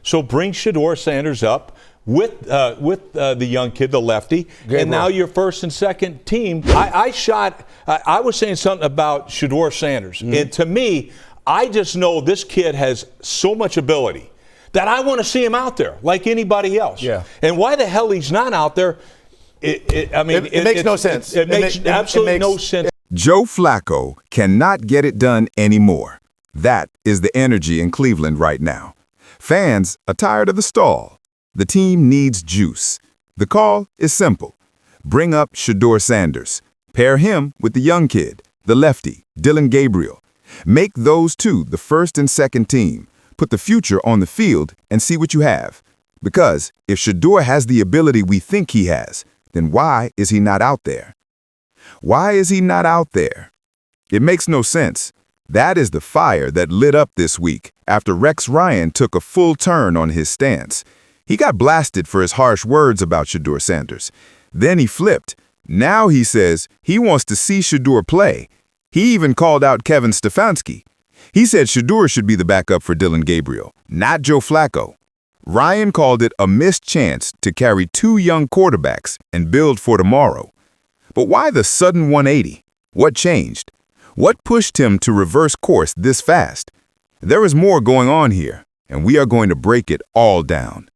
So bring Shedeur Sanders up with the young kid, the lefty, Gabriel. And now your first and second team. I was saying something about Shedeur Sanders, and to me, I just know this kid has so much ability that I want to see him out there like anybody else. Yeah. And why the hell he's not out there? It makes no sense. It makes absolutely no sense. Joe Flacco cannot get it done anymore. That is the energy in Cleveland right now. Fans are tired of the stall. The team needs juice. The call is simple. Bring up Shedeur Sanders. Pair him with the young kid, the lefty, Dillon Gabriel. Make those two the first and second team. Put the future on the field and see what you have. Because if Shedeur has the ability we think he has, then why is he not out there? Why is he not out there? It makes no sense. That is the fire that lit up this week after Rex Ryan took a full turn on his stance. He got blasted for his harsh words about Shedeur Sanders. Then he flipped. Now he says he wants to see Shedeur play. He even called out Kevin Stefanski. He said Shedeur should be the backup for Dillon Gabriel, not Joe Flacco. Ryan called it a missed chance to carry two young quarterbacks and build for tomorrow. But why the sudden 180? What changed? What pushed him to reverse course this fast? There is more going on here, and we are going to break it all down.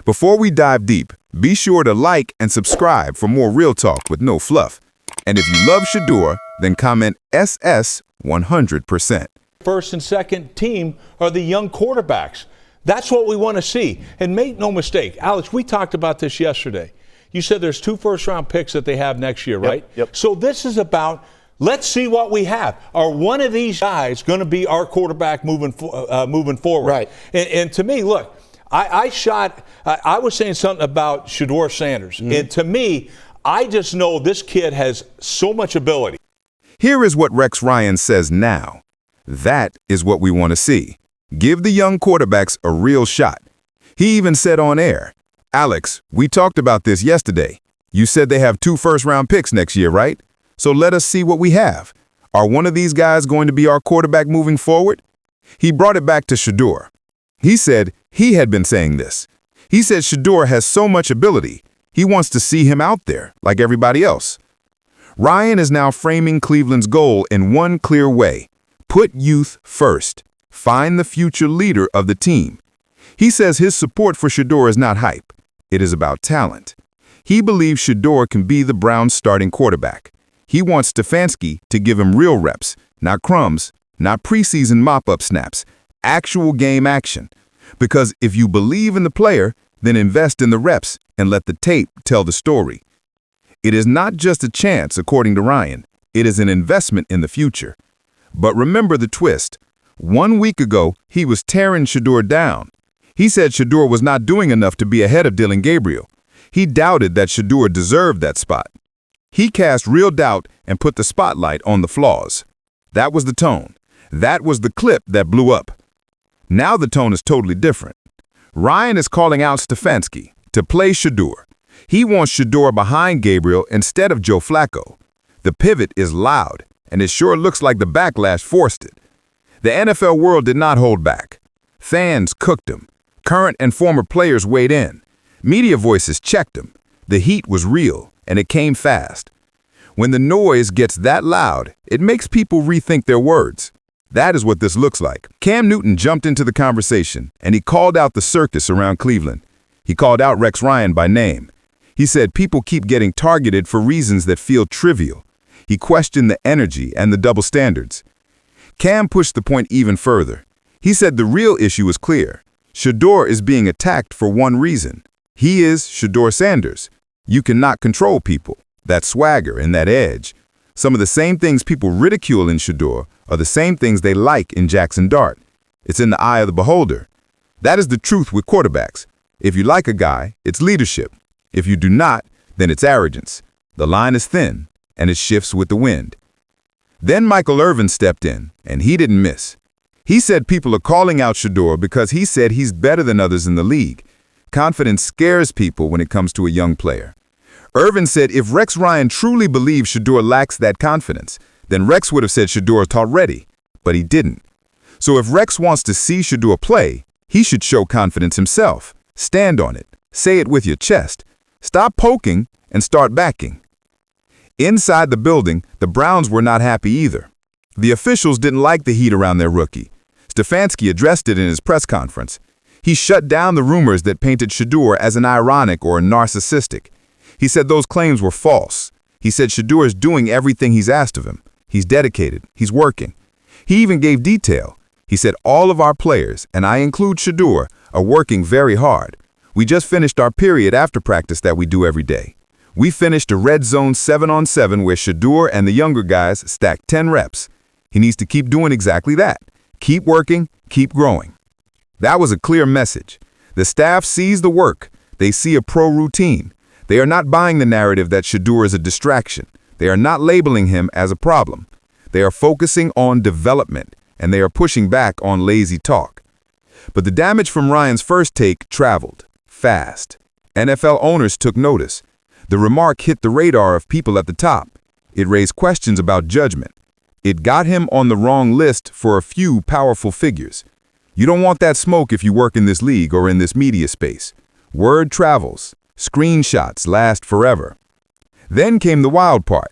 Before we dive deep, be sure to like and subscribe for more real talk with no fluff. And if you love Shedeur, then comment SS 100%. First and second team are the young quarterbacks. That's what we want to see. And make no mistake, Alex, we talked about this yesterday. You said there's 2 first-round picks that they have next year, right? Yep. So this is about, let's see what we have. Are one of these guys going to be our quarterback moving forward? Right. And to me, look, I was saying something about Shedeur Sanders. And to me, I just know this kid has so much ability. Here is what Rex Ryan says now. That is what we want to see. Give the young quarterbacks a real shot. He even said on air, Alex, we talked about this yesterday. You said they have 2 first-round picks next year, right? So let us see what we have. Are one of these guys going to be our quarterback moving forward? He brought it back to Shedeur. He said he had been saying this. He said Shedeur has so much ability, he wants to see him out there like everybody else. Ryan is now framing Cleveland's goal in one clear way. Put youth first. Find the future leader of the team. He says his support for Shedeur is not hype. It is about talent. He believes Shedeur can be the Browns' starting quarterback. He wants Stefanski to give him real reps, not crumbs, not preseason mop-up snaps, actual game action. Because if you believe in the player, then invest in the reps and let the tape tell the story. It is not just a chance, according to Ryan. It is an investment in the future. But remember the twist. 1 week ago, he was tearing Shedeur down. He said Shedeur was not doing enough to be ahead of Dillon Gabriel. He doubted that Shedeur deserved that spot. He cast real doubt and put the spotlight on the flaws. That was the tone. That was the clip that blew up. Now the tone is totally different. Ryan is calling out Stefanski to play Shedeur. He wants Shedeur behind Gabriel instead of Joe Flacco. The pivot is loud, and it sure looks like the backlash forced it. The NFL world did not hold back. Fans cooked him. Current and former players weighed in. Media voices checked him. The heat was real, and it came fast. When the noise gets that loud, it makes people rethink their words. That is what this looks like. Cam Newton jumped into the conversation, and he called out the circus around Cleveland. He called out Rex Ryan by name. He said people keep getting targeted for reasons that feel trivial. He questioned the energy and the double standards. Cam pushed the point even further. He said the real issue is clear. Shedeur is being attacked for one reason. He is Shedeur Sanders. You cannot control people, that swagger and that edge. Some of the same things people ridicule in Shedeur are the same things they like in Jackson Dart. It's in the eye of the beholder. That is the truth with quarterbacks. If you like a guy, it's leadership. If you do not, then it's arrogance. The line is thin, and it shifts with the wind. Then Michael Irvin stepped in, and he didn't miss. He said people are calling out Shedeur because he said he's better than others in the league. Confidence scares people when it comes to a young player. Irvin said if Rex Ryan truly believes Shedeur lacks that confidence, then Rex would have said Shedeur is already, but he didn't. So if Rex wants to see Shedeur play, He should show confidence himself. Stand on it. Say it with your chest. Stop poking and start backing. Inside the building, the Browns were not happy either. The officials didn't like the heat around their rookie. Stefanski addressed it in his press conference. He shut down the rumors that painted Shedeur as an ironic or narcissistic. He said those claims were false. He said Shedeur is doing everything he's asked of him. He's dedicated. He's working. He even gave detail. He said all of our players, and I include Shedeur, are working very hard. We just finished our period after practice that we do every day. We finished a red zone 7-on-7 where Shedeur and the younger guys stacked 10 reps. He needs to keep doing exactly that. Keep working, keep growing. That was a clear message. The staff sees the work. They see a pro routine. They are not buying the narrative that Shedeur is a distraction. They are not labeling him as a problem. They are focusing on development, and they are pushing back on lazy talk. But the damage from Ryan's first take traveled fast. NFL owners took notice. The remark hit the radar of people at the top. It raised questions about judgment. It got him on the wrong list for a few powerful figures. You don't want that smoke if you work in this league or in this media space. Word travels. Screenshots last forever. Then came the wild part.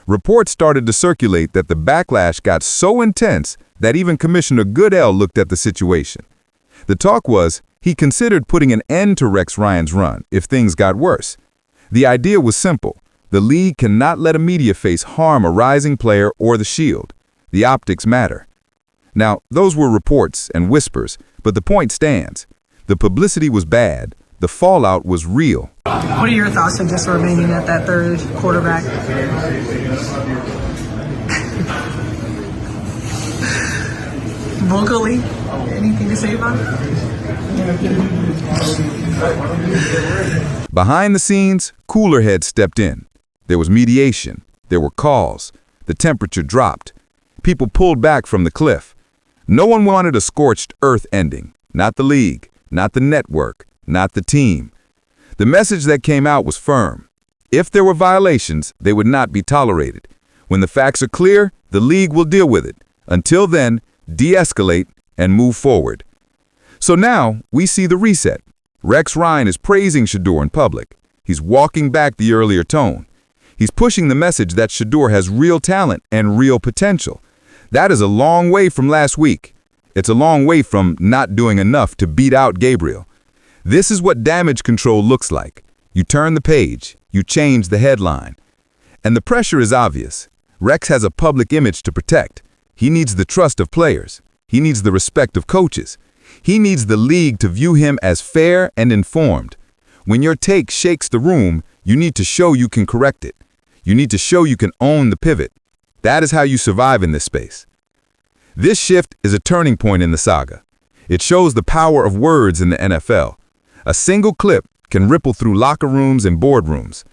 Reports started to circulate that the backlash got so intense that even Commissioner Goodell looked at the situation. The talk was he considered putting an end to Rex Ryan's run if things got worse. The idea was simple. The league cannot let a media face harm a rising player or the shield. The optics matter. Now, those were reports and whispers, but the point stands. The publicity was bad. The fallout was real. What are your thoughts on just remaining at that third quarterback? Vocally, anything to say about it? Behind the scenes, cooler heads stepped in. There was mediation. There were calls. The temperature dropped. People pulled back from the cliff. No one wanted a scorched earth ending. Not the league, not the network, not the team. The message that came out was firm. If there were violations, they would not be tolerated. When the facts are clear, the league will deal with it. Until then, de-escalate and move forward. So now, we see the reset. Rex Ryan is praising Shedeur in public. He's walking back the earlier tone. He's pushing the message that Shedeur has real talent and real potential. That is a long way from last week. It's a long way from not doing enough to beat out Gabriel. This is what damage control looks like. You turn the page, you change the headline. And the pressure is obvious. Rex has a public image to protect. He needs the trust of players. He needs the respect of coaches. He needs the league to view him as fair and informed. When your take shakes the room, you need to show you can correct it. You need to show you can own the pivot. That is how you survive in this space. This shift is a turning point in the saga. It shows the power of words in the NFL. A single clip can ripple through locker rooms and boardrooms.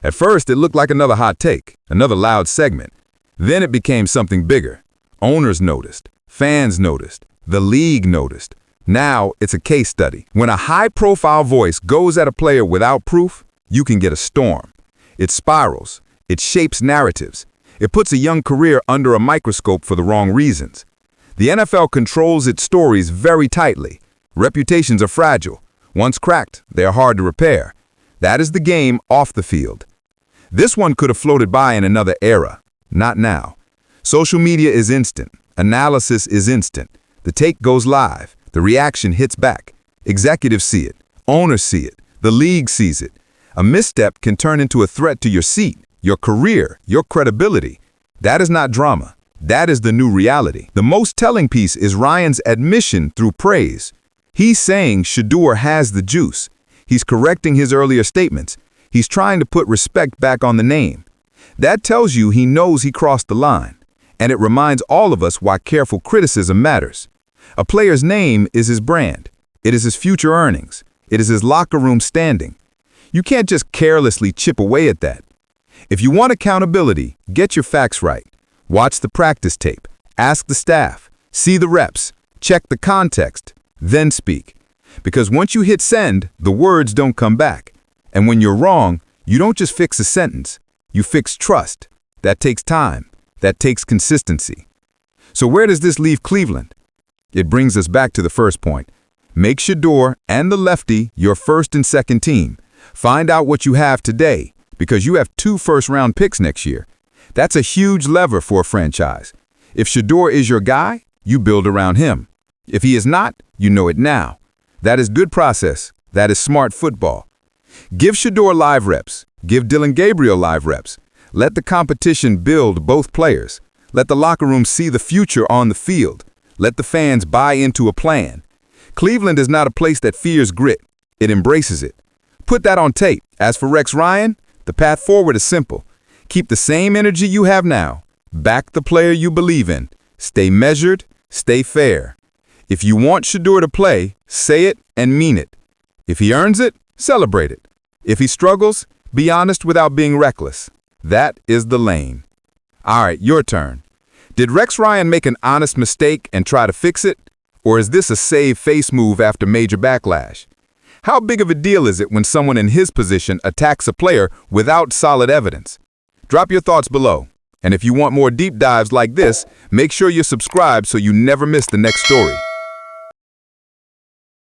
At first, it looked like another hot take, another loud segment. Then it became something bigger. Owners noticed. Fans noticed. The league noticed. Now it's a case study. When a high-profile voice goes at a player without proof, you can get a storm. It spirals. It shapes narratives. It puts a young career under a microscope for the wrong reasons. The NFL controls its stories very tightly. Reputations are fragile. Once cracked, they are hard to repair. That is the game off the field. This one could have floated by in another era. Not now. Social media is instant. Analysis is instant. The take goes live. The reaction hits back. Executives see it. Owners see it. The league sees it. A misstep can turn into a threat to your seat, your career, your credibility. That is not drama. That is the new reality. The most telling piece is Ryan's admission through praise. He's saying Shedeur has the juice. He's correcting his earlier statements. He's trying to put respect back on the name. That tells you he knows he crossed the line. And it reminds all of us why careful criticism matters. A player's name is his brand. It is his future earnings. It is his locker room standing. You can't just carelessly chip away at that. If you want accountability, get your facts right. Watch the practice tape. Ask the staff. See the reps. Check the context. Then speak. Because once you hit send, the words don't come back. And when you're wrong, you don't just fix a sentence. You fix trust. That takes time. That takes consistency. So where does this leave Cleveland? It brings us back to the first point. Make Shedeur and the lefty your first and second team. Find out what you have today, because you have 2 first-round picks next year. That's a huge lever for a franchise. If Shedeur is your guy, you build around him. If he is not, you know it now. That is good process. That is smart football. Give Shedeur live reps. Give Dillon Gabriel live reps. Let the competition build both players. Let the locker room see the future on the field. Let the fans buy into a plan. Cleveland is not a place that fears grit. It embraces it. Put that on tape. As for Rex Ryan, the path forward is simple. Keep the same energy you have now. Back the player you believe in. Stay measured. Stay fair. If you want Shedeur to play, say it and mean it. If he earns it, celebrate it. If he struggles, be honest without being reckless. That is the lane. All right, your turn. Did Rex Ryan make an honest mistake and try to fix it? Or is this a save face move after major backlash? How big of a deal is it when someone in his position attacks a player without solid evidence? Drop your thoughts below. And if you want more deep dives like this, make sure you're subscribed so you never miss the next story.